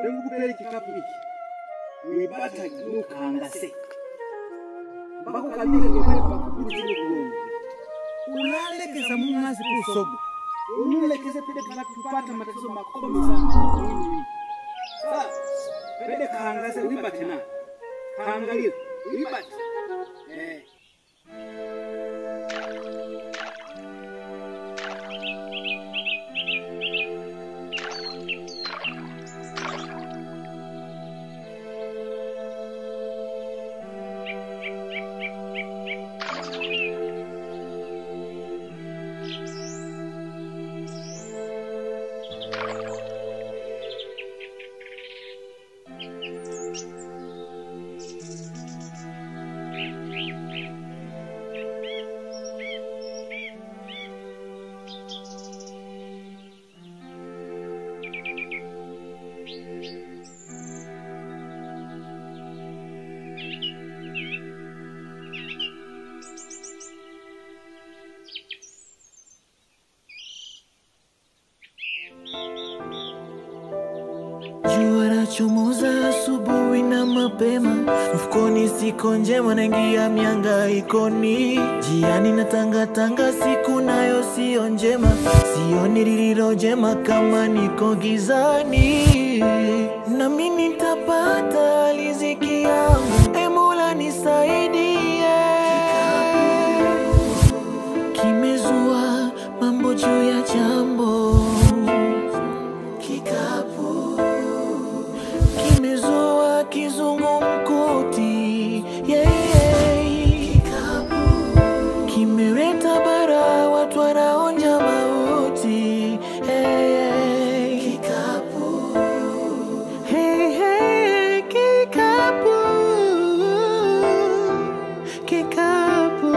Nikupeleke kikapu hiki. Nibata nukangase. Mbako kabile ngepele kwa kukuru chini kuongo. Unalekeza mungazi kusogo. Unulekeze pede kana tupata matatizo makubwa sana. Sasa pede kangase wibate na. Kaangalia wibate. Chomoza asubuhi na mapema, mfukoni siko njema, naingia mihangaikoni. Jiani na tanga siku nayo sio njema, sioni lililo jema kama niko gizani. Na mimi nitapata riziki yangu, e Mola nisaidie. Kimezua mambo juu ya jambo, kimezoa kizungumkuti, kikapu kimeleta bara, watu wanaonja mauti, kikapu, kikapu, kikapu.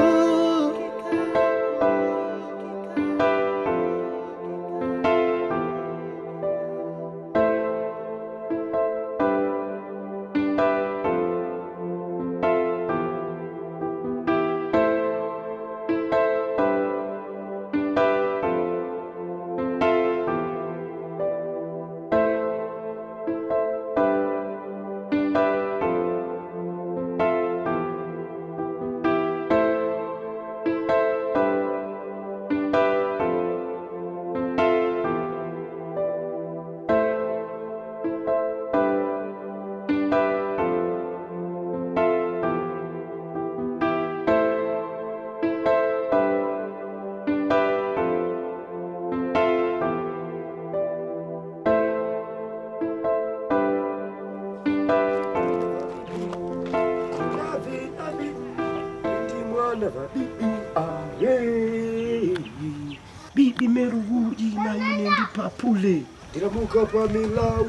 Bibi meruji na yune ndipapule tiramuka pa milau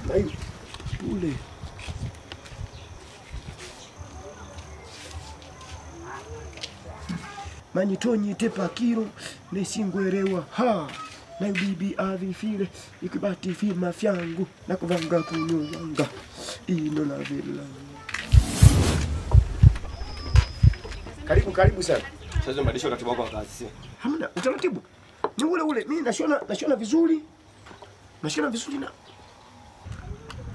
na pule manitonyi tepa kiro nesingwerewa ha na bibi avifile ikibati filma fyangu na kuvanga kunyanga ino na vila. Karibu sana. Sasa mbadilisha utaratibu wako wa kazi. Hamna utaratibu. Ni ule. Mimi nashona vizuri. Nashona vizuri na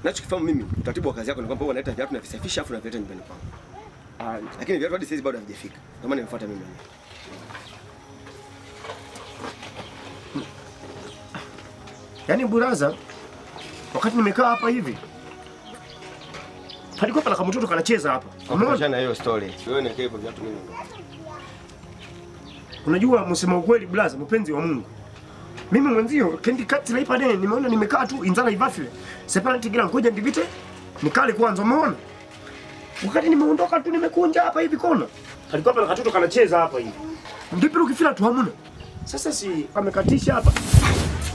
nachokifahamu mimi utaratibu wa kazi yako ni kwamba wewe unaleta viatu na visafisha afu unaleta nyumbani kwangu. Lakini viatu hadi sasa bado havijafika. Ndio maana nimefuata mimi mwenyewe. Yaani buraza wakati nimekaa hapa hivi palikuwa pana kama mtoto kanacheza hapa. Unaona hiyo story. Wewe niwekee hivyo viatu mimi ndo. Unajua msema ukweli blaza mpenzi wa Mungu. Mimi mwenzio kendi kati laipa deni nimeona nimekaa tu inzala ivafile. Sepana tigira ngoja ndivite nikale kwanza umeona. Wakati nimeondoka tu nimekunja hapa hivi kona. Alikuwa pana katoto kanacheza hapa hivi. Ndipo ukifila tu hamuna. Sasa si amekatisha hapa.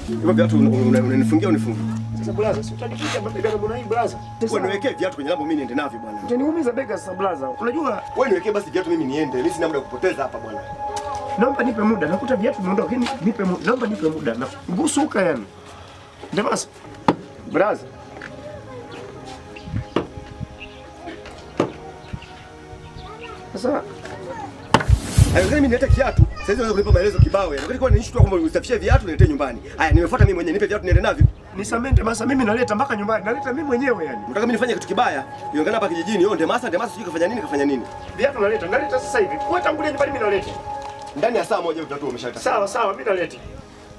Hivyo viatu unanifungia unifungie. Sasa blaza si utanificha bega mbona hii blaza? Wewe niwekee viatu kwenye lambo mimi niende navyo bwana. Utaniumiza bega sasa blaza. Unajua wewe niwekee basi viatu mimi niende. Mimi sina muda kupoteza hapa bwana. Naomba nipe muda. Nakuta viatu vimeondoka lakini nipe muda. Naomba nipe muda. Na ngusuka yani. Ndio basi. Blaza. Sasa mimi nilete kiatu. Sasa hizo unaweza kunipa maelezo kibao yani. Wakati kwa nishutua kwamba usafishe viatu nilete nyumbani. Haya nimefuata mimi mwenyewe nipe viatu niende navyo. nisamee Ndemasa, mimi naleta mpaka nyumbani. Naleta mimi mwenyewe yani. Unataka mimi nifanye kitu kibaya? Iongana hapa kijijini, yeye Ndemasa sijui kafanya nini? Viatu naleta sasa hivi. Wewe tangulia nyumbani mimi naleta. Ndani ya saa moja utatoa umeshaleta. Sawa, mimi naleta.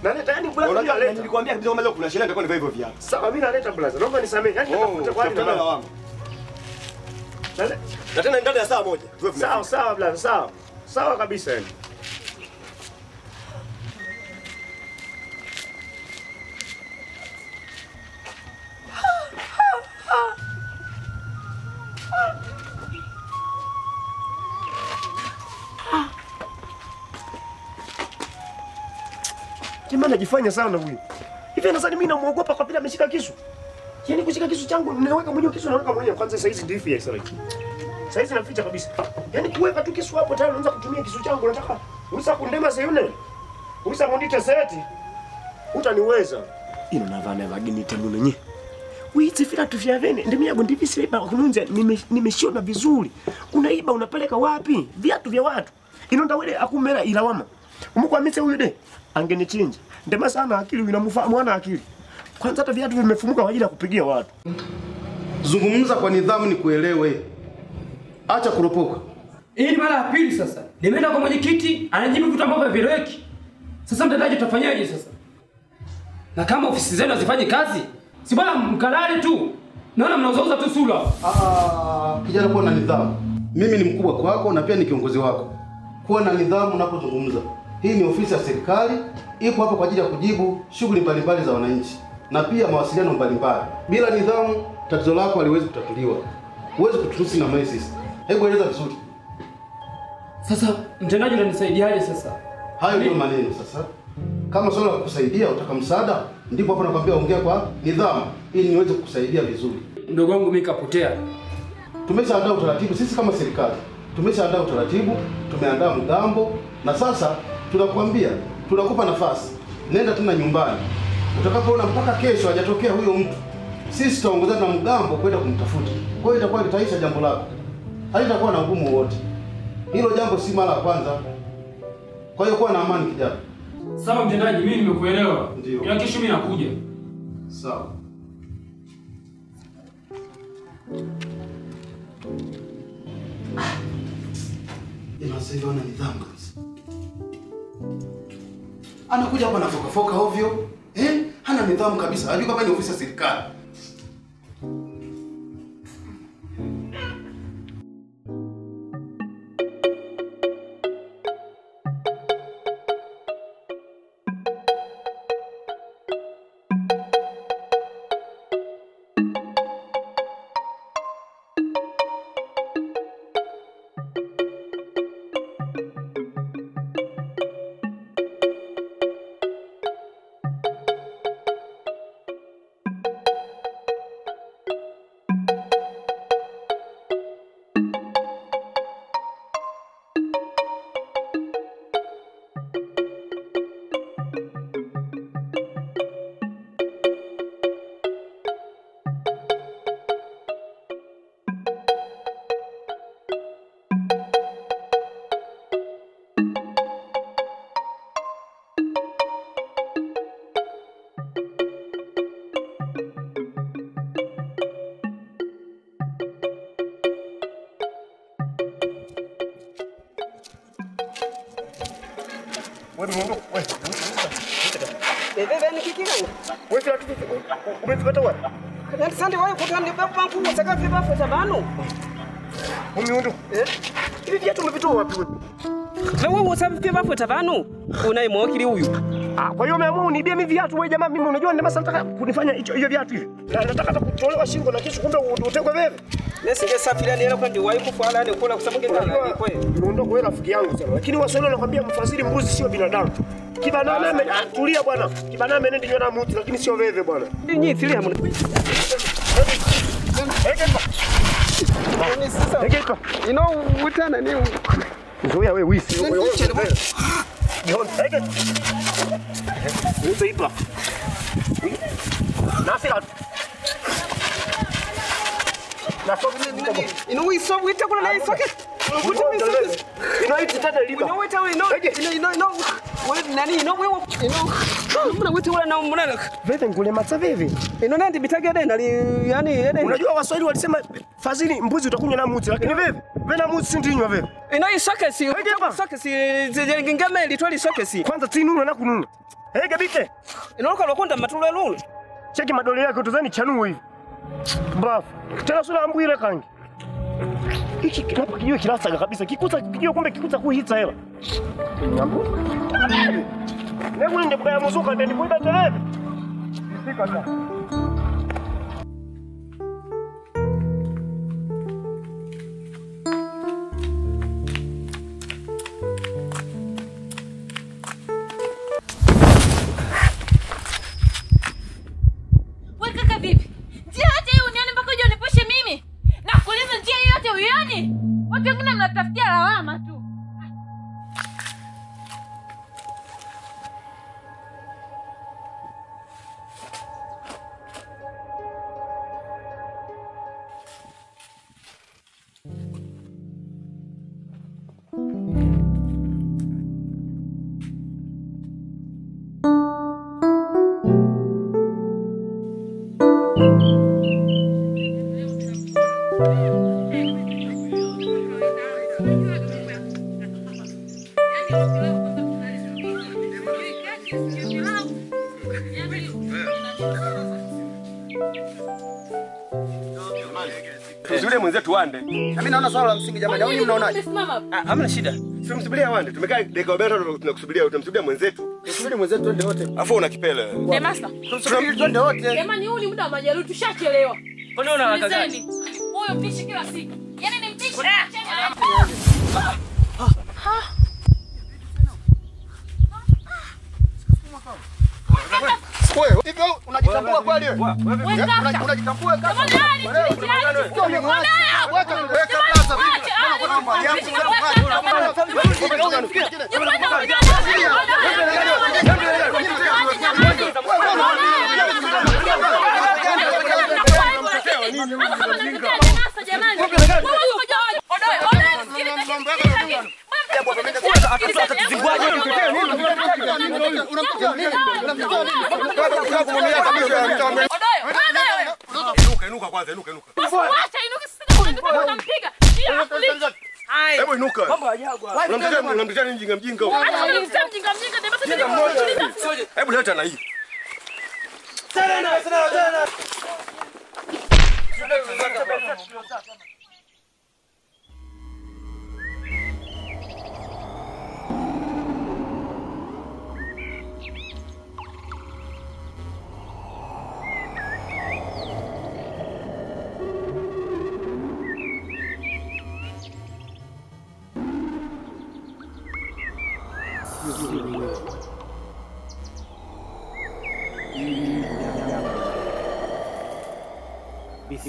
Naleta yani blaza mimi naleta. Nilikwambia kabisa kama leo kuna sherehe nitakuwa hivyo viatu. Sawa, mimi naleta blaza. Naomba nisamee. Yani nitakuta kwa hali na wangu. Na tena ndani ya saa moja. Sawa blaza, sawa kabisa yani. Jamaa anajifanya sana huyu. Hivi nadhani mimi namuogopa kwa vile ameshika kisu. Yaani kushika kisu changu ninaweka mwenyewe kisu naweka mwenyewe kwanza saizi ndifu ya Israeli. Saizi naficha kabisa. Yaani kuweka tu kisu hapo tayari unaanza kutumia kisu changu nataka unisa kundema sayune. Unisa kundite seti. Utaniweza. Ino navana vagini temuno nye. Wizi fila tufia vene. Ndemi yago ndivi silipa kununza nimeshona vizuri. Unaiba unapeleka wapi? Viatu vya watu. Ino ndawele akumera ilawama. Umuko amise huyu de. Angenichinja. Ndemasa ana akili unamfahamu ana akili. Kwanza hata viatu vimefumuka kwa ajili ya kupigia watu. Zungumza kwa nidhamu ni kuelewe. Acha kuropoka. Hii ni mara ya pili sasa. Nimeenda kwa mwenyekiti, anajibu vitu ambavyo havieleweki. Sasa mtendaji tutafanyaje sasa? Na kama ofisi zenu hazifanyi kazi, si bora mkalale tu. Naona mnauzauza tu sura. Kijana kuwa na nidhamu. Mimi ni mkubwa kwako na pia ni kiongozi wako. Kuwa na nidhamu unapozungumza. Hii ni ofisi ya serikali, ipo hapa kwa ajili ya kujibu shughuli mbalimbali za wananchi na pia mawasiliano mbalimbali. Bila nidhamu, tatizo lako haliwezi kutatuliwa. Huwezi kuturuhusu na mesis. Hebu eleza vizuri. Sasa mtendaji unanisaidiaje sasa? Hayo ndio maneno sasa. Kama swala la kukusaidia utaka msaada, ndipo hapo nakwambia ongea kwa nidhamu ili niweze kukusaidia vizuri. Mdogo wangu mimi kapotea. Tumeshaandaa utaratibu sisi kama serikali. Tumeshaandaa utaratibu, tumeandaa mgambo na sasa tunakuambia tunakupa nafasi. Nenda tena nyumbani. Utakapoona mpaka kesho hajatokea huyo mtu, sisi tutaongozana na mgambo kwenda kumtafuta. Kwa hiyo itakuwa litaisha jambo lako. Halitakuwa na ugumu wote. Hilo jambo si mara ya kwanza. Kwa hiyo kuwa na amani kijana. Sawa mtendaji, mimi nimekuelewa. Ila kesho mimi nakuja. Sawa. Sasa ana nidhamu kabisa. Anakuja hapa na foka ovyo. Hana nidhamu kabisa. Hajui kama ni ofisi ya serikali. Bebe ni kiki gani? Wewe viatu umevipata wapi? Nani sande wewe kutani baba wangu saka vipi futa bano? Umiundu. Hivi viatu umevitoa wapi wewe? Wewe usafi vipi futa bano? Unaye mwakili huyu. Kwa hiyo umeamua unibie mimi viatu wewe jamaa, mimi unajua Ndemasa nataka kunifanya hiyo viatu hivi. Nataka hata kutolewa shingo na kisu kumbe utegwe wewe. Nesi safiri ni ile kwani wahi kufuala ni kula kusababu ngenda kwa hiyo. Unaondoka wewe rafiki yangu sana. Lakini Waswahili wanakuambia mfasiri mbuzi sio binadamu. Kibanana tulia bwana. Kibanana nende nyona mtu lakini sio wewe bwana. Nyinyi tilia mwana. Egeka. Utana ni Nzoya wewe wisi. Egeka. Utaipa. Nasira. Inoiso wita kuna na isoke. Inoiti tata liba. Inoita we no. wewe nani no wewe mbona wewe wala na mbona Vipi ngule matsa vipi? ino nandi bitage denda yani ede Unajua Waswahili walisema Fazili mbuzi utakunywa na mbuzi lakini vipi? Wewe na mbuzi sindinywa vipi? ino isokesi ngingame litwali sokesi Kwanza tinuna na kununa. Gebite. ino lokunda matulwe lulu Cheki madole yake utazani chanuo hivi. Bafu. Tena sura ambwile kangi. Hiki kinapa kijue kilasaga kabisa. Kikuta kijue kumbe kikuta kuhita hela. Nyambo. Nebu ndio baya muzuka ndio kuiba televe. Sika sasa. Watu wengine mnatafutia lawama tu. Tusubirie mwenzetu wande. Na mimi naona swala la msingi jamani. Au nyinyi mnaonaje? Hamna shida. Tumsubiria wande. Tumekaa dakika 40 tunakusubiria, utamsubiria mwenzetu. Tusubiri mwenzetu twende wote. Afu una kipele. Master. Tusubiri twende wote. Jamani huu ni muda wa majeruhi tushachelewa. Kwani una haraka gani? Huyo mpishi kila siku. Yaani ni mpishi. Wewe, hivi unajitambua kweli wewe? Unajitambua kama? Weka plaza vipi? Kuna mambo yangu. Inuka kwanza, inuka. Acha inuka sasa unampiga. Hebu inuka. Mambo ajabu. Unamtetea nini mjinga huko? Mjinga ndio Hebu leta na hii. Tena.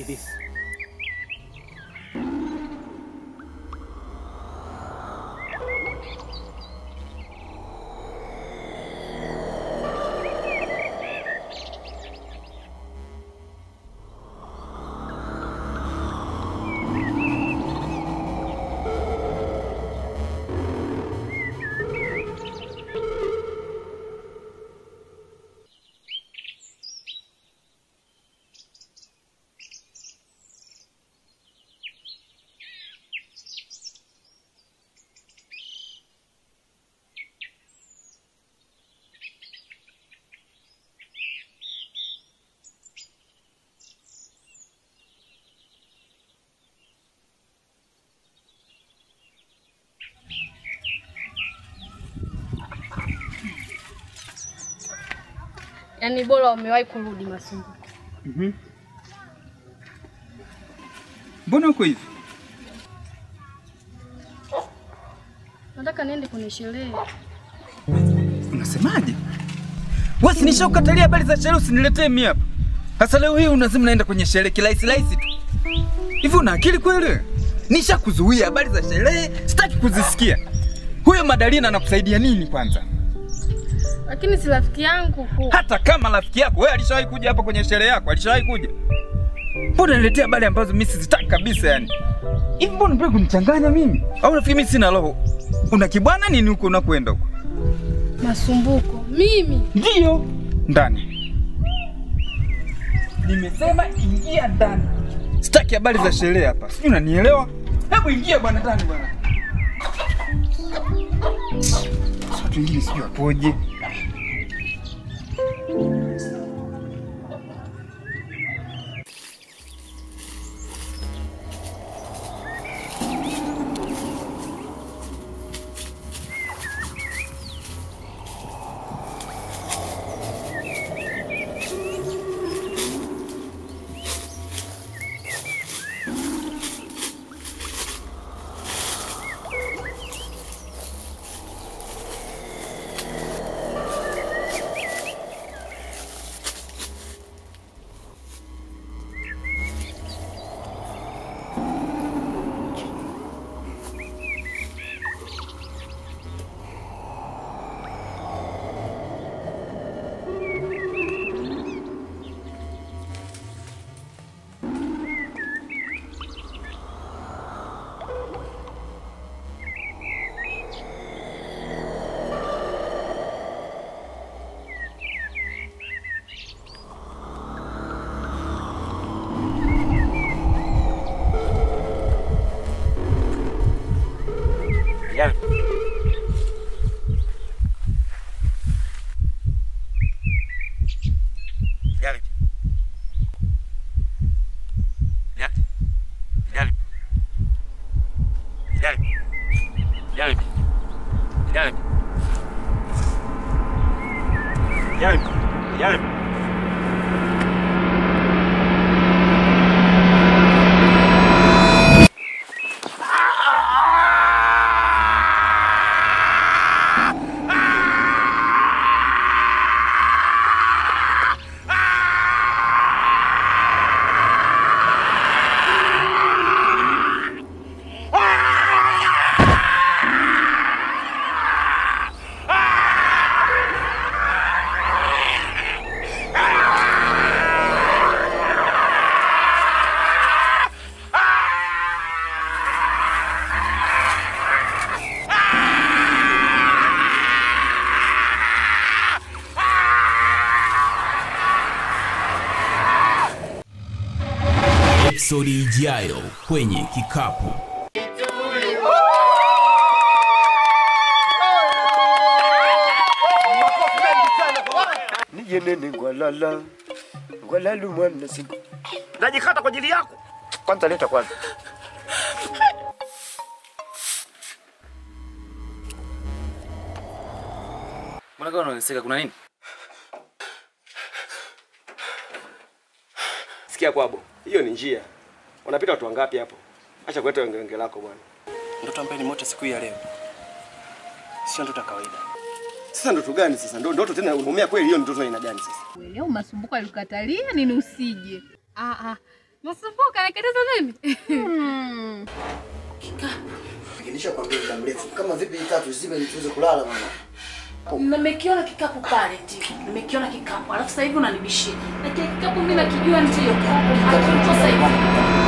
This. Yaani bora umewahi kurudi Masumbuko. Mbona uko hivi? Nataka niende kwenye sherehe. Unasemaje? Wewe si nishakukatalia habari za sherehe, usiniletee mimi hapa. Sasa leo hii unasema naenda kwenye sherehe kirahisi tu. Hivi una akili kweli? Nishakuzuia habari za sherehe, sitaki kuzisikia. Huyo Madalina anakusaidia nini kwanza? Lakini si rafiki yangu. Hata kama rafiki yako, wewe alishawahi kuja hapa kwenye sherehe yako? Alishawahi kuja? Mbona unaniletea habari ambazo mimi sizitaki kabisa yani? Hivi mbona unataka kunichanganya mimi? Au unafikiri mimi sina roho? Una kibwana nini huko unakwenda huko? Masumbuko. Mimi. Ndio. Ndani. Nimesema ingia ndani. Sitaki habari za sherehe hapa. Sijui unanielewa? Hebu ingia bwana ndani bwana. Watu wengine sijui wapoje. Episodi ijayo kwenye kikapu. Nije nene ngwalala. Ngwalalu mwana siku. Najikata kwa ajili yako. Kwanza leta kwanza. Mbona kama unaniseka kuna nini? Sikia kwabo. Hiyo ni njia. Wanapita watu wangapi hapo? Acha kuleta ngenge lako bwana. Ndoto ambaye ni moto siku ya leo. Sio ndoto kawaida. Sasa ndoto gani sasa? Ndoto tena unaumia kweli, hiyo ndoto ina gani sasa? Leo Masumbuko alikatalia nini usije? Masumbuko anakataza mimi? Kinisha kwambia muda mrefu. Kama vipi tatu zime nituweze kulala mama. Nimekiona kikapu pale ndio. Nimekiona kikapu. Alafu sasa hivi unanibishia. Na kile kikapu mimi nakijua ndio. Hakitosa hivi.